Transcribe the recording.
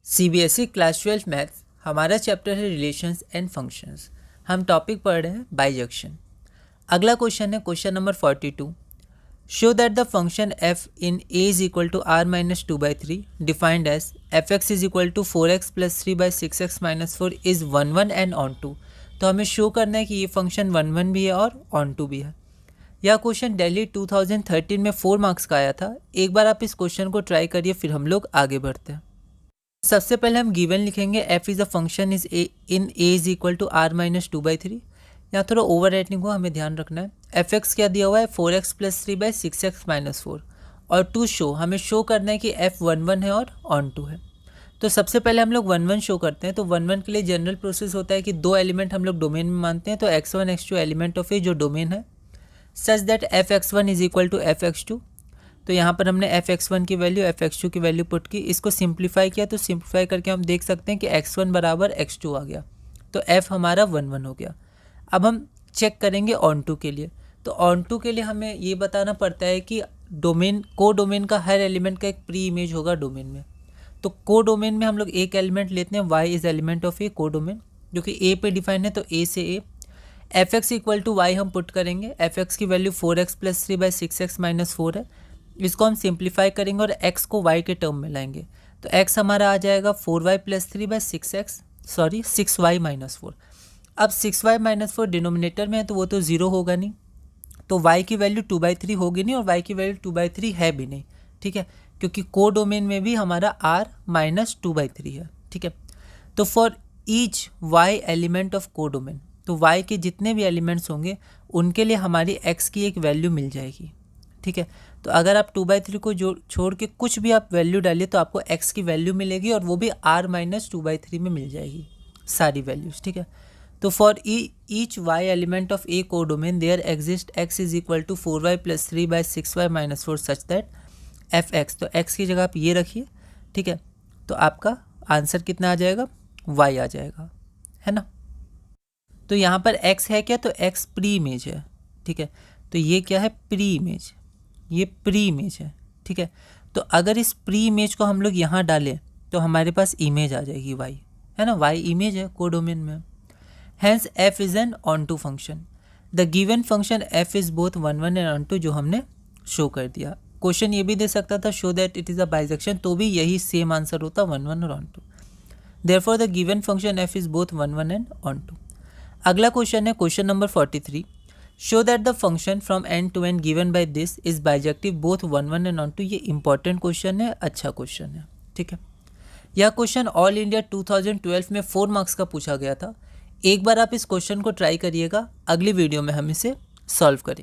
CBSE class 12 maths हमारा chapter है relations and functions. हम टॉपिक पढ़ रहे हैं बाइजेक्शन। अगला क्वेश्चन है question number 42। Show that the function f in a is equal to r minus 2/3 defined as fx is equal to 4x plus 3/6x minus 4 is 1 1 and onto. तो हमें show करना है कि ये function 1 1 भी है और ऑन टू भी है। यह क्वेश्चन दिल्ली 2013 में 4 मार्क्स का आया था। एक बार आप इस क्वेश्चन को ट्राई करिए, फिर हम लोग आगे बढ़ते हैं। सबसे पहले हम गिवन लिखेंगे f is a function is in a is equal to r minus 2/3। यहाँ थोड़ा ओवर राइटिंग को हमें ध्यान रखना है। fx क्या दिया हुआ है 4x प्लस 3/6x माइनस 4 और टू शो हमें शो करना है कि f 1 1 है और ऑन टू है। तो सबसे पहले हम लोग 1 1 शो करते हैं। तो 1 1 के लिए जनरल प्रोसेस होता है कि दो एलिमेंट हम लोग डोमेन में मानते हैं। तो x1 x2 एलिमेंट ऑफ ए जो डोमेन है such that fx1 is equal to fx2। तो यहाँ पर हमने fx1 की वैल्यू fx2 की वैल्यू पुट की, इसको सिंप्लीफाई किया। तो सिंप्लीफाई करके हम देख सकते हैं कि x1 बराबर x2 आ गया। तो f हमारा 1 1 हो गया। अब हम चेक करेंगे ऑन टू के लिए। तो ऑन टू के लिए हमें ये बताना पड़ता है कि को डोमेन का हर एलिमेंट का एक प्री इमेज होगा डोमेन में। तो को डोमेन में हम लोग एक एलिमेंट लेते हैं, y is element of A को डोमेन, जो कि a पे डिफाइन है। तो a से a fx equal to y हम पुट करेंगे। fx की value 4x plus 3/6x minus 4 है। इसको हम सिंप्लीफाई करेंगे और x को y के टर्म में लाएंगे। तो x हमारा आ जाएगा 4y प्लस 6y माइनस 4। अब 6y माइनस 4 डिनोमिनेटर में है तो वो तो ज़ीरो होगा नहीं, तो y की वैल्यू 2/3 होगी नहीं और y की वैल्यू 2/3 है भी नहीं। ठीक है, क्योंकि को डोमेन में भी हमारा r माइनस 2/3 है। ठीक है, तो for each y element of को डोमेन, तो y के जितने भी एलिमेंट्स होंगे उनके लिए हमारी x की एक वैल्यू मिल जाएगी। ठीक है, तो अगर आप 2/3 को छोड़ के कुछ भी आप वैल्यू डालिए तो आपको x की वैल्यू मिलेगी और वो भी r माइनस 2/3 में मिल जाएगी सारी वैल्यूज। ठीक है, तो for each y element of A codomain there exist x is equal to 4y plus 3/6y minus 4 such that fx, तो x की जगह आप ये रखिए। ठीक है, तो आपका आंसर कितना आ जाएगा, y आ जाएगा, है ना। तो यहाँ पर x है क्या, तो x प्री इमेज है। ठीक है, तो ये क्या है, प्री इमेज, ये प्री इमेज है। ठीक है, तो अगर इस प्री इमेज को हम लोग यहाँ डालें तो हमारे पास इमेज आ जाएगी y, है ना। y इमेज है को डोमेन में। Hence f is an onto function. The given function f is both 1 1 and onto, जो हमने शो कर दिया। क्वेश्चन ये भी दे सकता था show that it is a bijection, तो भी यही सेम आंसर होता 1 1 और onto. Therefore the given function f is both 1 1 and onto. अगला क्वेश्चन है question number 43। Show that the function from N to N given by this is bijective both 1 1 and onto. ये important question है, अच्छा question है। ठीक है, यह question all India 2012 में 4 मार्क्स का पूछा गया था। एक बार आप इस क्वेश्चन को ट्राई करिएगा, अगली वीडियो में हम इसे सॉल्व करेंगे।